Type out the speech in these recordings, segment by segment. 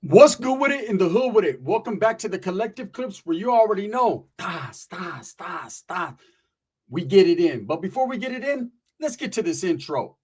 What's good with it in the hood with it? Welcome back to the collective clips where you already know. We get it in. But before we get it in, let's get to this intro.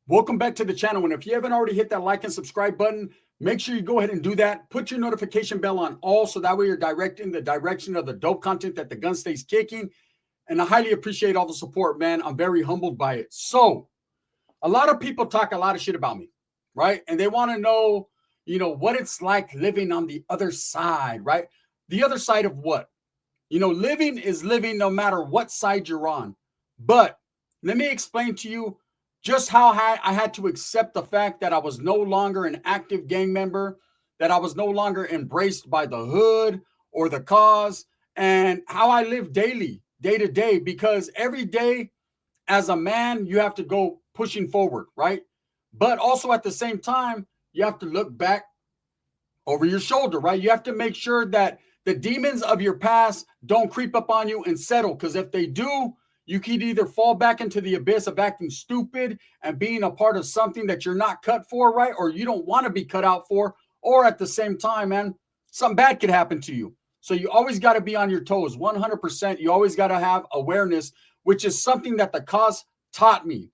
Welcome back to the channel. And if you haven't already hit that like and subscribe button, make sure you go ahead and do that. Put your notification bell on all so that way you're directing the direction of the dope content that the gun stays kicking. And I highly appreciate all the support, man. I'm very humbled by it. So a lot of people talk a lot of shit about me, right? And they want to know, what it's like living on the other side, right? The other side of what? Living is living no matter what side you're on. But let me explain to you just how I had to accept the fact that I was no longer an active gang member, that I was no longer embraced by the hood or the cause, and how I live daily, day to day, because every day as a man, you have to go pushing forward, right? But also at the same time, you have to look back over your shoulder, right? You have to make sure that the demons of your past don't creep up on you and settle, because if they do, you could either fall back into the abyss of acting stupid and being a part of something that you're not cut for, right? Or you don't want to be cut out for, or at the same time, man, something bad could happen to you. So you always got to be on your toes, 100%. You always got to have awareness, which is something that the cause taught me.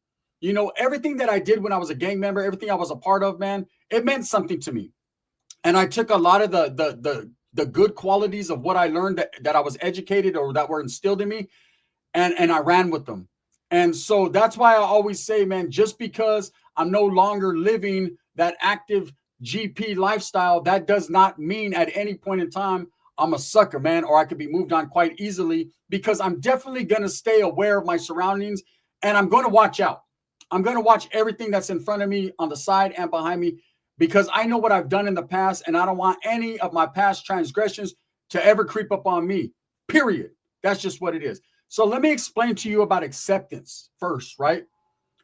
Everything that I did when I was a gang member, everything I was a part of, man, it meant something to me. And I took a lot of the good qualities of what I learned that I was educated or that were instilled in me, and I ran with them. And so that's why I always say, man, just because I'm no longer living that active GP lifestyle, that does not mean at any point in time I'm a sucker, man, or I could be moved on quite easily, because I'm definitely going to stay aware of my surroundings, and I'm going to watch out. I'm going to watch everything that's in front of me, on the side and behind me, because I know what I've done in the past, and I don't want any of my past transgressions to ever creep up on me, period. That's just what it is. So let me explain to you about acceptance first, right?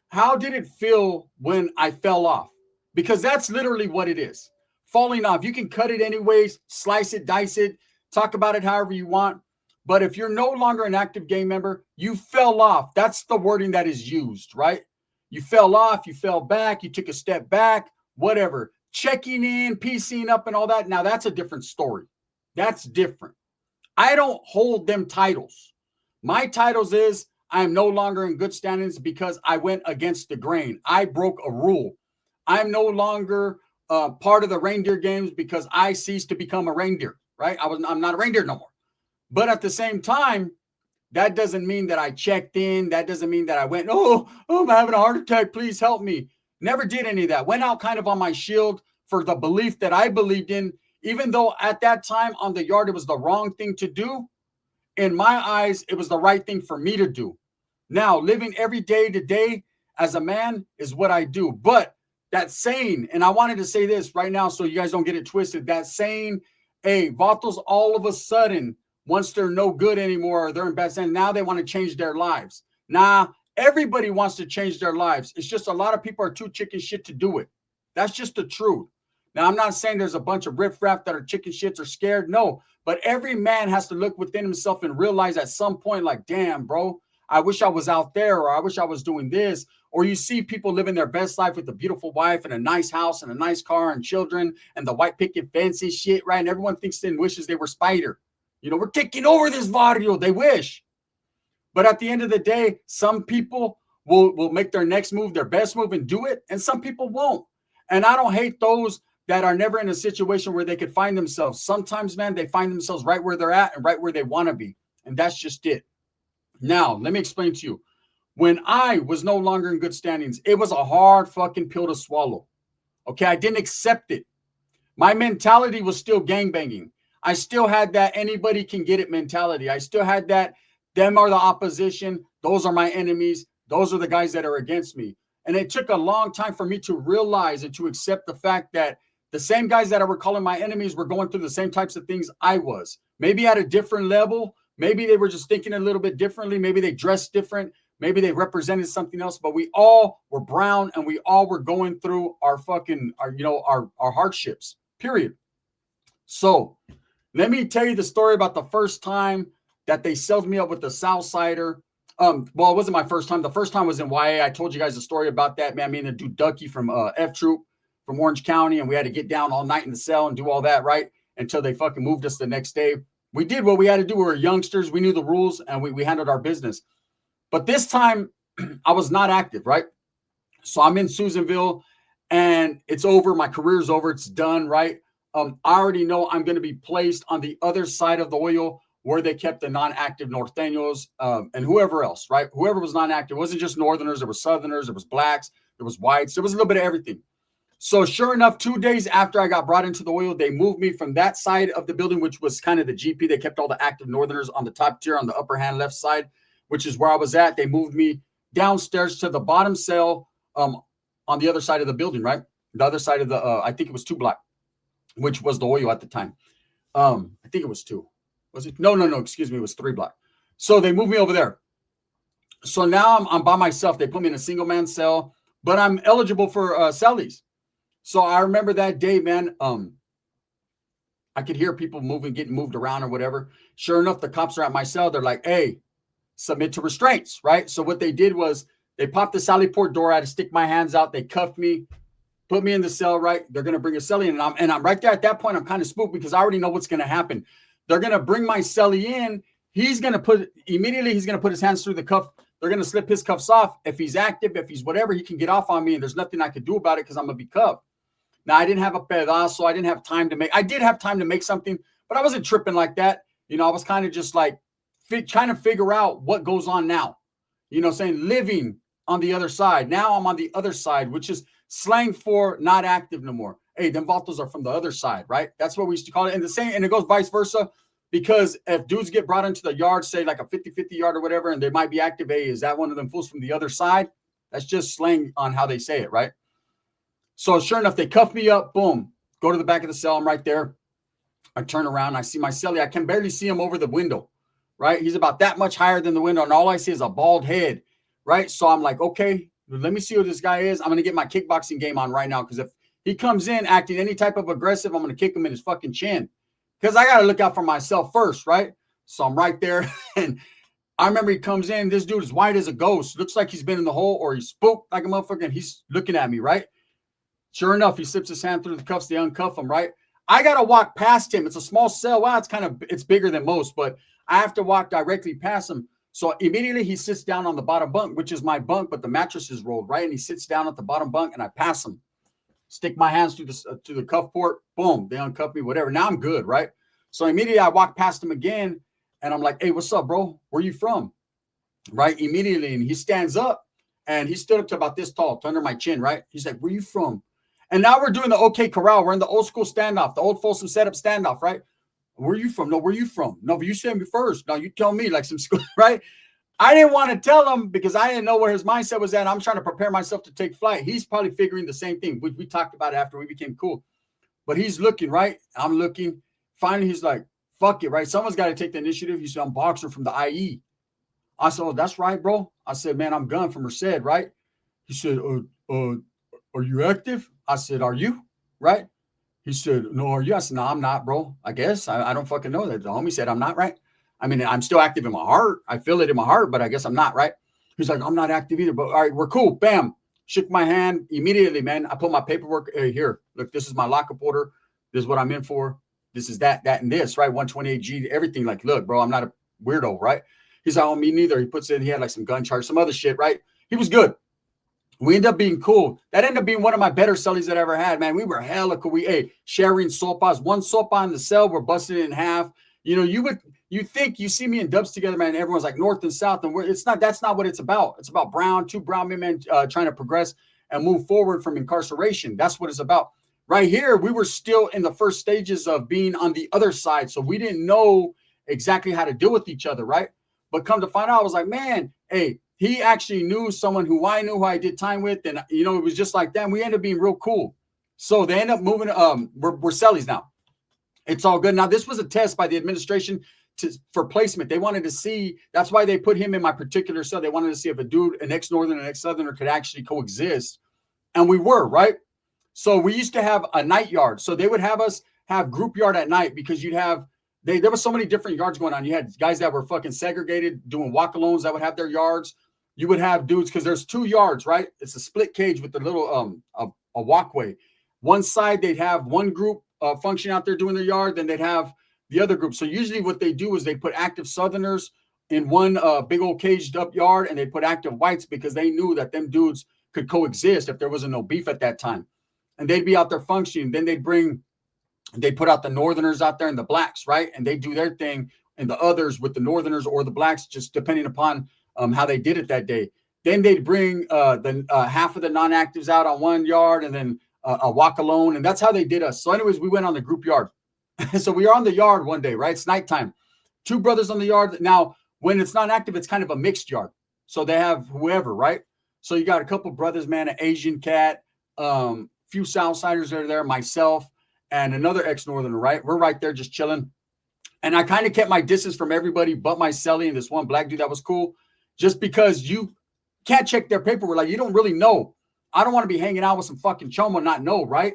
How did it feel when I fell off? Because that's literally what it is. Falling off. You can cut it anyways, slice it, dice it, talk about it however you want. But if you're no longer an active gang member, you fell off. That's the wording that is used, right? You fell off, you fell back, you took a step back, whatever. Checking in, piecing up and all that. Now that's a different story. That's different. I don't hold them titles. My titles is I am no longer in good standings because I went against the grain. I broke a rule. I'm no longer part of the reindeer games because I ceased to become a reindeer, right? I'm not a reindeer no more. But at the same time, that doesn't mean that I checked in. That doesn't mean that I went, oh, I'm having a heart attack. Please help me. Never did any of that. Went out kind of on my shield for the belief that I believed in, even though at that time on the yard, it was the wrong thing to do. In my eyes, it was the right thing for me to do. Now, living every day to day as a man is what I do. But that saying, and I wanted to say this right now so you guys don't get it twisted, that saying, hey, Vatos all of a sudden, once they're no good anymore, or they're in bad standing, now they want to change their lives. Nah, everybody wants to change their lives. It's just a lot of people are too chicken shit to do it. That's just the truth. Now, I'm not saying there's a bunch of riffraff that are chicken shits or scared. No, but every man has to look within himself and realize at some point, like, damn, bro, I wish I was out there, or I wish I was doing this. Or you see people living their best life with a beautiful wife and a nice house and a nice car and children and the white picket fence and shit, right? And everyone thinks and wishes they were Spider. We're taking over this barrio. They wish. But at the end of the day, some people will make their next move, their best move, and do it. And some people won't. And I don't hate those that are never in a situation where they could find themselves. Sometimes, man, they find themselves right where they're at and right where they want to be. And that's just it. Now, let me explain to you. When I was no longer in good standings, it was a hard fucking pill to swallow. Okay, I didn't accept it. My mentality was still gangbanging. I still had that anybody can get it mentality. I still had that them are the opposition. Those are my enemies. Those are the guys that are against me. And it took a long time for me to realize and to accept the fact that the same guys that I were calling my enemies were going through the same types of things I was. Maybe at a different level, Maybe they were just thinking a little bit differently. Maybe they dressed different. Maybe they represented something else, but we all were brown and we all were going through our hardships, period. So let me tell you the story about the first time that they sold me up with the Southsider. Well, it wasn't my first time. The first time was in YA. I told you guys a story about that, man. Me and the dude Ducky from F Troop from Orange County, and we had to get down all night in the cell and do all that, right? Until they fucking moved us the next day. We did what we had to do. We were youngsters. We knew the rules, and we handled our business. But this time, I was not active, right? So I'm in Susanville, and it's over. My career's over. It's done, right? I already know I'm going to be placed on the other side of the oil where they kept the non-active Norteños and whoever else, right? Whoever was non-active. It wasn't just Northerners. There was Southerners. There was blacks. There was whites. There was a little bit of everything. So sure enough, 2 days after I got brought into the oil, they moved me from that side of the building, which was kind of the GP. They kept all the active Northerners on the top tier on the upper hand left side, which is where I was at. They moved me downstairs to the bottom cell on the other side of the building, right? The other side of the, I think it was 2 block, which was the oil at the time. I think it was 2. Was it? No, excuse me. It was 3 block. So they moved me over there. So now I'm by myself. They put me in a single man cell, but I'm eligible for cellies. So I remember that day, man. I could hear people moving, getting moved around or whatever. Sure enough, the cops are at my cell. They're like, hey, submit to restraints, right? So what they did was they popped the sally port door. I had to stick my hands out. They cuffed me, put me in the cell, right? They're going to bring a cellie in. And I'm right there at that point. I'm kind of spooked because I already know what's going to happen. They're going to bring my cellie in. He's going to put his hands through the cuff. They're going to slip his cuffs off. If he's active, if he's whatever, he can get off on me. And there's nothing I could do about it because I'm going to be cuffed. Now, I didn't have a pedazo. I didn't have time to make. I did have time to make something, but I wasn't tripping like that. You know, I was kind of just like trying to figure out what goes on now. You know, saying living on the other side. Now I'm on the other side, which is slang for not active no more. Hey, them vatos are from the other side, right? That's what we used to call it. And the same, and it goes vice versa, because if dudes get brought into the yard, say like a 50-50 yard or whatever, and they might be active, hey, is that one of them fools from the other side? That's just slang on how they say it, right? So sure enough, they cuff me up, boom, go to the back of the cell. I'm right there. I turn around, I see my cellie. I can barely see him over the window, right? He's about that much higher than the window, and all I see is a bald head, right? So I'm like, okay, let me see who this guy is. I'm going to get my kickboxing game on right now, because if he comes in acting any type of aggressive, I'm going to kick him in his fucking chin, because I got to look out for myself first, right? So I'm right there, and I remember he comes in. This dude is white as a ghost. Looks like he's been in the hole, or he's spooked like a motherfucker, and he's looking at me, right? Sure enough, he slips his hand through the cuffs. They uncuff him, right? I got to walk past him. It's a small cell. Well, it's bigger than most, but I have to walk directly past him. So immediately he sits down on the bottom bunk, which is my bunk, but the mattress is rolled, right? And he sits down at the bottom bunk, and I pass him. Stick my hands through the cuff port. Boom, they uncuff me, whatever. Now I'm good, right? So immediately I walk past him again, and I'm like, hey, what's up, bro? Where you from? Right? Immediately, and he stands up, and he stood up to about this tall, to under my chin, right? He's like, where you from? And now we're doing the OK Corral. We're in the old school standoff, the old Folsom setup standoff, right? Where are you from? No, where you from? No, but you said me first. No, you tell me, like some school, right? I didn't want to tell him because I didn't know where his mindset was at. I'm trying to prepare myself to take flight. He's probably figuring the same thing. We talked about it after we became cool. But he's looking, right? I'm looking. Finally, he's like, fuck it, right? Someone's got to take the initiative. He said, I'm boxer from the IE. I said, oh, that's right, bro. I said, man, I'm Gun from Merced, right? He said, are you active? I said, are you? Right? He said, no, are you? I said, no, I'm not, bro. I guess. I don't fucking know that. The homie said, I'm not, right? I mean, I'm still active in my heart. I feel it in my heart, but I guess I'm not, right? He's like, I'm not active either, but all right, we're cool. Bam. Shook my hand immediately, man. I put my paperwork here. Look, this is my lockup order. This is what I'm in for. This is that, and this, right? 128G, everything. Like, look, bro, I'm not a weirdo, right? He's like, oh, me neither. He puts in, he had like some gun charge, some other shit, right? He was good. We ended up being cool. That ended up being one of my better cellies that I ever had, man. We were hella cool. We sharing sopas. One sopa in the cell, we're busting it in half. You know, you think you see me and Dubs together, man. And everyone's like north and south, and that's not what it's about. It's about two brown men trying to progress and move forward from incarceration. That's what it's about. Right here, we were still in the first stages of being on the other side, so we didn't know exactly how to deal with each other, right? But come to find out, I was like, man, hey, he actually knew someone who I knew, who I did time with, and you know, it was just like that. We ended up being real cool. So they end up moving. We're cellies now. It's all good. Now, this was a test by the administration for placement. They wanted to see, that's why they put him in my particular cell. They wanted to see if a dude, an ex-Northerner and an ex-Southerner could actually coexist. And we were, right? So we used to have a night yard. So they would have us have group yard at night because you'd have, there was so many different yards going on. You had guys that were fucking segregated doing walk-alongs that would have their yards. You would have dudes, because there's 2 yards, right? It's a split cage with a little a walkway. One side, they'd have one group function out there doing their yard, then they'd have the other group. So usually what they do is they put active Southerners in one big old caged up yard, and they put active whites because they knew that them dudes could coexist if there wasn't no beef at that time. And they'd be out there functioning. Then they'd put out the Northerners out there and the blacks, right? And they do their thing, and the others with the Northerners or the blacks, just depending upon how they did it that day. Then they'd bring the half of the non-actives out on one yard, and then a walk alone. And that's how they did us. So anyways, we went on the group yard. So we are on the yard one day, right? It's nighttime. 2 brothers on the yard. Now, when it's not active, it's kind of a mixed yard. So they have whoever, right? So you got a couple brothers, man, an Asian cat, few Southsiders that are there, myself, and another ex-Northerner, right? We're right there just chilling. And I kind of kept my distance from everybody but my cellie and this one black dude that was cool, just because you can't check their paperwork. Like, you don't really know. I don't want to be hanging out with some fucking chum and not know, right?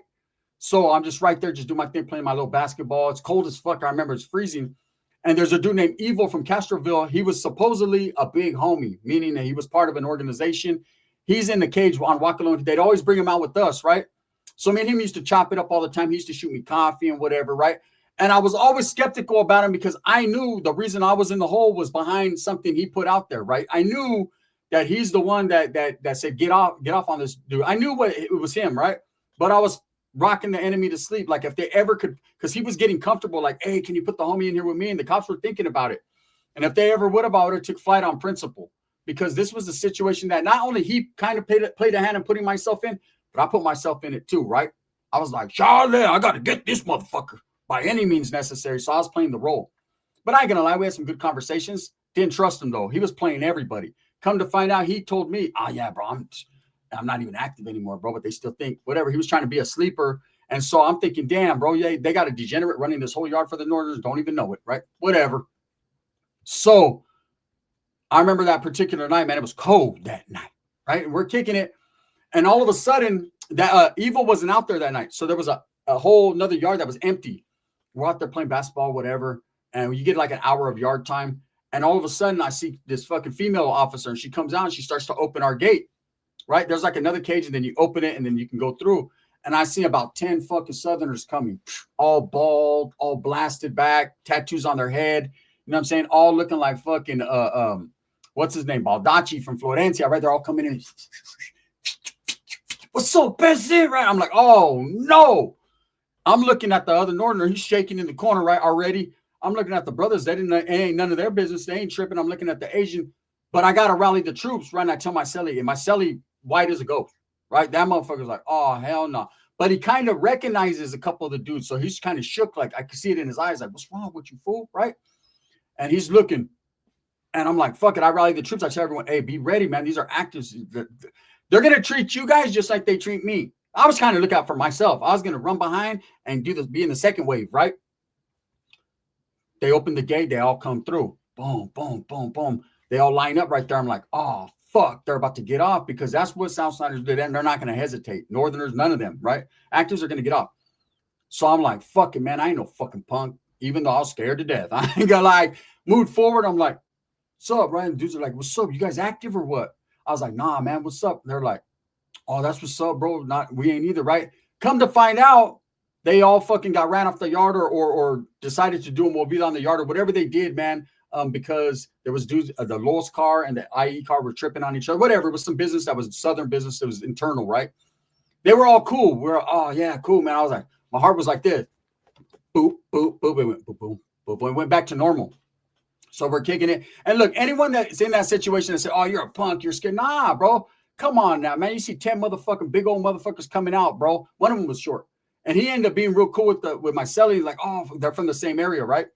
So I'm just right there, just doing my thing, playing my little basketball. It's cold as fuck. I remember it's freezing. And there's a dude named Evil from Castroville. He was supposedly a big homie, meaning that he was part of an organization. He's in the cage on Walk Alone. They'd always bring him out with us, right? So me and him used to chop it up all the time. He used to shoot me coffee and whatever, right? And I was always skeptical about him because I knew the reason I was in the hole was behind something he put out there, right? I knew that he's the one that said, get off on this dude. I knew it was him, right? But I was rocking the enemy to sleep. Like, if they ever could, because he was getting comfortable, like, hey, can you put the homie in here with me? And the cops were thinking about it. And if they ever would have, I would have took flight on principle, because this was a situation that not only he kind of played a hand in putting myself in, but I put myself in it too, right? I was like, Charlie, I got to get this motherfucker by any means necessary. So I was playing the role. But I ain't gonna lie, we had some good conversations. Didn't trust him though. He was playing everybody. Come to find out, he told me, oh yeah, bro, I'm not even active anymore, bro, but they still think whatever. He was trying to be a sleeper. And so I'm thinking, damn, bro, yeah, they got a degenerate running this whole yard for the Northerners, don't even know it, right? Whatever. So I remember that particular night, man, it was cold that night, right? And we're kicking it. And all of a sudden, that Evil wasn't out there that night. So there was a whole another yard that was empty. We're out there playing basketball, whatever. And you get like an hour of yard time. And all of a sudden, I see this fucking female officer, and she comes out and she starts to open our gate, right? There's like another cage, and then you open it, and then you can go through. And I see about 10 fucking Southerners coming, all bald, all blasted back, tattoos on their head. You know what I'm saying? All looking like fucking, what's his name? Baldacci from Florencia, right? They're all coming in. What's up, Bessie? Right? I'm like, oh, no. I'm looking at the other Northerner. He's shaking in the corner, right, already. I'm looking at the brothers. They ain't none of their business. They ain't tripping. I'm looking at the Asian. But I got to rally the troops, right? And I tell my cellie, and my cellie white as a ghost, right? That motherfucker's like, oh, hell no. But he kind of recognizes a couple of the dudes. So he's kind of shook. Like, I could see it in his eyes. Like, what's wrong with you, fool? Right? And he's looking. And I'm like, fuck it. I rally the troops. I tell everyone, hey, be ready, man. These are actors. They're going to treat you guys just like they treat me. I was kind of looking out for myself. I was going to run behind and be in the second wave, right? They open the gate. They all come through. Boom, boom, boom, boom. They all line up right there. I'm like, oh, fuck. They're about to get off, because that's what Southsiders did. And they're not going to hesitate. Northerners, none of them, right? Actors are going to get off. So I'm like, fuck it, man. I ain't no fucking punk, even though I was scared to death. I ain't gonna like move forward. I'm like, what's up, right? And dudes are like, what's up? You guys active or what? I was like, nah, man, what's up? And they're like, oh, that's what's up, bro. We ain't either, right? Come to find out, they all fucking got ran off the yard or decided to do a mobile on the yard or whatever they did, man. Because there was dudes, the Lowe's car and the IE car were tripping on each other. Whatever, it was some business that was Southern business. It was internal, right? They were all cool. We're, oh yeah, cool, man. I was like, my heart was like this. Boop, boop, boop. It went boop, boom, boop, boom. It went back to normal. So we're kicking it. And look, anyone that's in that situation and say, oh, you're a punk, you're scared. Nah, bro. Come on now, man. You see 10 motherfucking big old motherfuckers coming out, bro. One of them was short. And he ended up being real cool with my cellie. Like, oh, they're from the same area, right?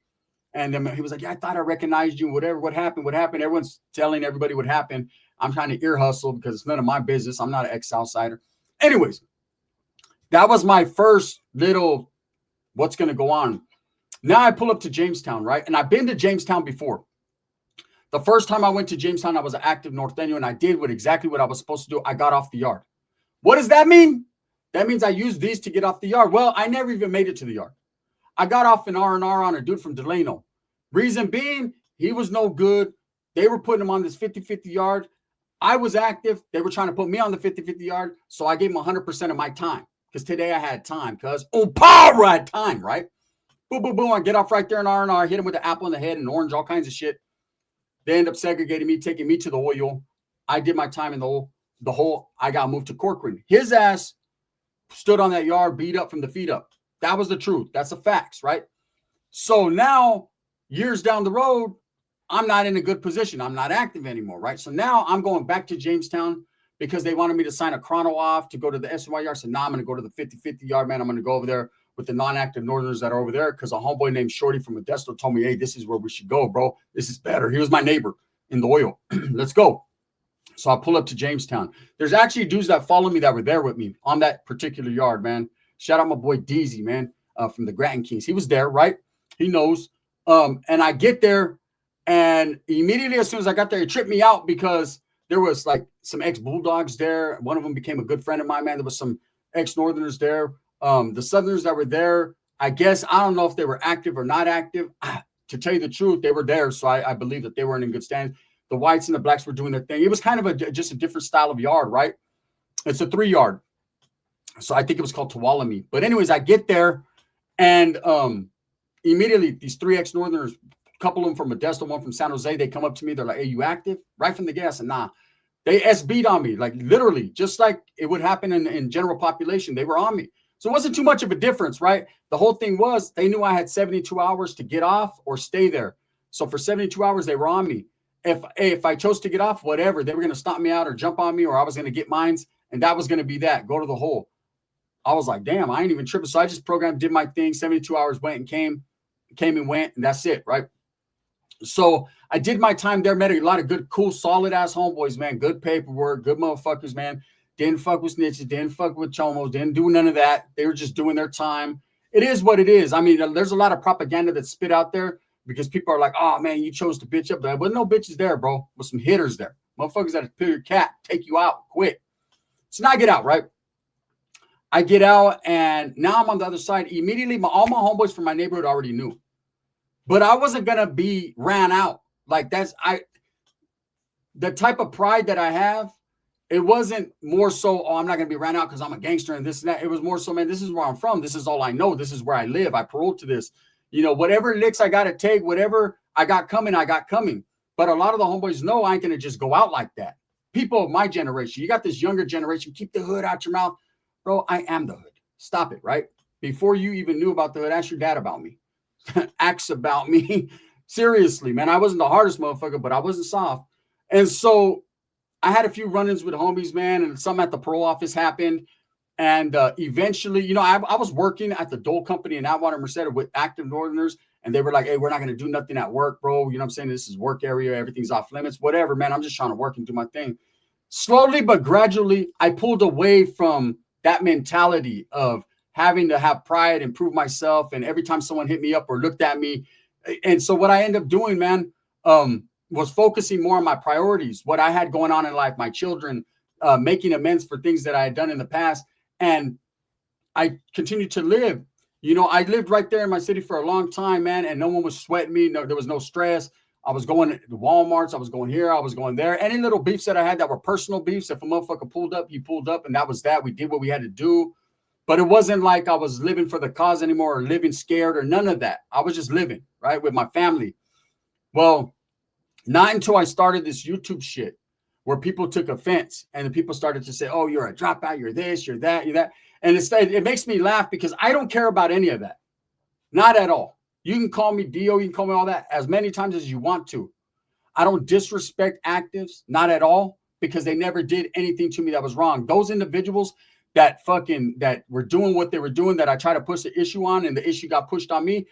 And then he was like, yeah, I thought I recognized you. Whatever, what happened? Everyone's telling everybody what happened. I'm trying to ear hustle because it's none of my business. I'm not an ex-Southsider. Anyways, that was my first little what's going to go on. Now I pull up to Jamestown, right? And I've been to Jamestown before. The first time I went to Jamestown, I was an active Norteño, and I did exactly what I was supposed to do. I got off the yard. What does that mean? That means I used these to get off the yard. Well, I never even made it to the yard. I got off an R&R on a dude from Delano. Reason being, he was no good. They were putting him on this 50-50 yard. I was active. They were trying to put me on the 50-50 yard, so I gave him 100% of my time because today I had time because power had time, right? Boom, boom, boom. I get off right there in R&R, hit him with the apple in the head and orange, all kinds of shit. They end up segregating me, taking me to the oil. I did my time in the hole. I got moved to Corcoran. His ass stood on that yard, beat up from the feet up. That was the truth. That's the facts, right? So now, years down the road, I'm not in a good position. I'm not active anymore, right? So now I'm going back to Jamestown because they wanted me to sign a chrono off to go to the SY yard. So now I'm going to go to the 50-50 yard, man. I'm going to go over there with the non-active Northerners that are over there because a homeboy named Shorty from Modesto told me, hey, this is where we should go, bro. This is better. He was my neighbor in the oil. Let's go. So I pull up to Jamestown. There's actually dudes that follow me that were there with me on that particular yard, man. Shout out my boy Deezy, man, from the Grattan Kings. He was there, right? He knows. And I get there, and immediately as soon as I got there, it tripped me out because there was like some ex-Bulldogs there. One of them became a good friend of mine, man. There was some ex-Northerners there. The Southerners that were there, I guess, I don't know if they were active or not active. To tell you the truth, they were there, so I believe that they weren't in good standing. The whites and the blacks were doing their thing. It was kind of just a different style of yard, right? It's a 3-yard. So I think it was called Tuolumne. But anyways, I get there, and immediately these 3 ex-Northerners, a couple of them from Modesto, one from San Jose, they come up to me. They're like, hey, you active? Right from the gas. And nah, they SB'd on me, like literally, just like it would happen in general population. They were on me. So it wasn't too much of a difference, right? The whole thing was they knew I had 72 hours to get off or stay there. So for 72 hours, they were on me. If I chose to get off, whatever, they were going to stomp me out or jump on me, or I was going to get mines, and that was going to be that. Go to the hole. I was like, damn, I ain't even tripping. So I just programmed, did my thing. 72 hours went and came and went, and that's it, right? So I did my time there, met a lot of good, cool, solid-ass homeboys, man. Good paperwork, good motherfuckers, man. Didn't fuck with snitches, didn't fuck with chomos, didn't do none of that. They were just doing their time. It is what it is. I mean, there's a lot of propaganda that's spit out there because people are like, oh, man, you chose to bitch up. There was no bitches there, bro. With some hitters there. Motherfuckers that pull your cat, take you out quick. So now I get out, right? I get out, and now I'm on the other side. Immediately, all my homeboys from my neighborhood already knew. But I wasn't going to be ran out. Like, the type of pride that I have, it wasn't more so, oh, I'm not going to be ran out because I'm a gangster and this and that. It was more so, man, this is where I'm from. This is all I know. This is where I live. I paroled to this. You know, whatever licks I got to take, whatever I got coming, I got coming. But a lot of the homeboys know I ain't going to just go out like that. People of my generation, you got this younger generation, keep the hood out your mouth. Bro, I am the hood. Stop it, right? Before you even knew about the hood, ask your dad about me. Ask about me. Seriously, man, I wasn't the hardest motherfucker, but I wasn't soft. And so I had a few run-ins with homies, man, and some at the parole office happened. And eventually, you know, I was working at the Dole Company in Atwater, Merced with active Northerners, and they were like, hey, we're not going to do nothing at work, bro. You know what I'm saying? This is work area. Everything's off limits. Whatever, man. I'm just trying to work and do my thing. Slowly but gradually, I pulled away from that mentality of having to have pride and prove myself. And every time someone hit me up or looked at me. And so what I ended up doing, man, was focusing more on my priorities, what I had going on in life, my children, making amends for things that I had done in the past. And I continued to live. You know, I lived right there in my city for a long time, man, and no one was sweating me. No, there was no stress. I was going to Walmarts. I was going here. I was going there. Any little beefs that I had that were personal beefs, if a motherfucker pulled up, he pulled up, and that was that. We did what we had to do. But it wasn't like I was living for the cause anymore or living scared or none of that. I was just living, right, with my family. Well, not until I started this YouTube shit where people took offense and the people started to say, oh, you're a dropout, you're this, you're that, you're that. And it makes me laugh because I don't care about any of that. Not at all. You can call me Dio, you can call me all that as many times as you want to. I don't disrespect actives, not at all, because they never did anything to me that was wrong. Those individuals that were doing what they were doing, that I try to push the issue on and the issue got pushed on me,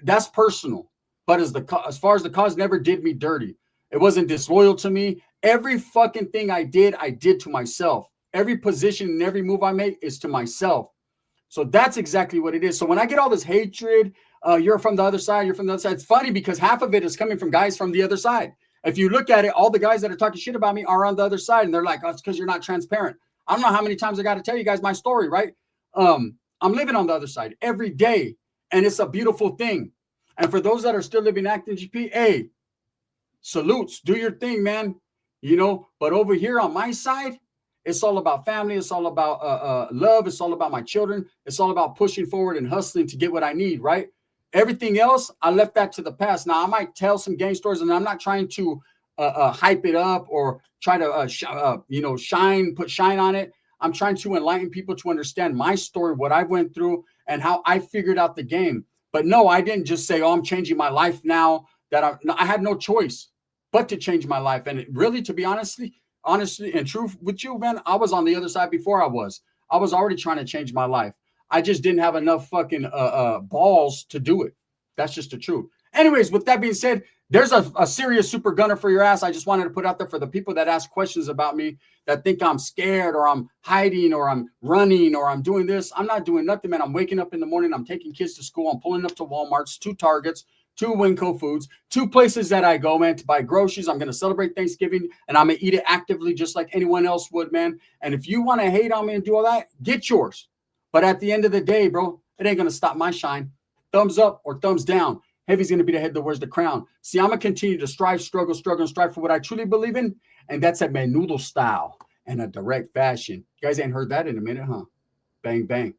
that's personal. But as far as the cause, never did me dirty. It wasn't disloyal to me. Every fucking thing I did to myself. Every position and every move I make is to myself. So that's exactly what it is. So when I get all this hatred, you're from the other side. You're from the other side. It's funny because half of it is coming from guys from the other side. If you look at it, all the guys that are talking shit about me are on the other side, and they're like, "Oh, it's because you're not transparent." I don't know how many times I got to tell you guys my story, right? I'm living on the other side every day, and it's a beautiful thing. And for those that are still living acting GP, hey, salutes, do your thing, man. You know, but over here on my side, it's all about family. It's all about love. It's all about my children. It's all about pushing forward and hustling to get what I need, right? Everything else, I left that to the past. Now, I might tell some gang stories, and I'm not trying to hype it up or try to, put shine on it. I'm trying to enlighten people to understand my story, what I went through, and how I figured out the game. But no, I didn't just say, oh, I'm changing my life now. I had no choice but to change my life. And really, to be honestly and true with you, man, I was on the other side before I was already trying to change my life. I just didn't have enough fucking balls to do it. That's just the truth. Anyways, with that being said, there's a serious super gunner for your ass. I just wanted to put out there for the people that ask questions about me, that think I'm scared or I'm hiding or I'm running or I'm doing this. I'm not doing nothing, man. I'm waking up in the morning. I'm taking kids to school. I'm pulling up to Walmart's, 2 Targets, 2 Winco Foods, 2 places that I go, man, to buy groceries. I'm going to celebrate Thanksgiving, and I'm going to eat it actively just like anyone else would, man. And if you want to hate on me and do all that, get yours. But at the end of the day, bro, it ain't going to stop my shine. Thumbs up or thumbs down. Heavy's going to be the head that wears the crown. See, I'm going to continue to strive, struggle, and strive for what I truly believe in. And that's a menudo style and a direct fashion. You guys ain't heard that in a minute, huh? Bang, bang.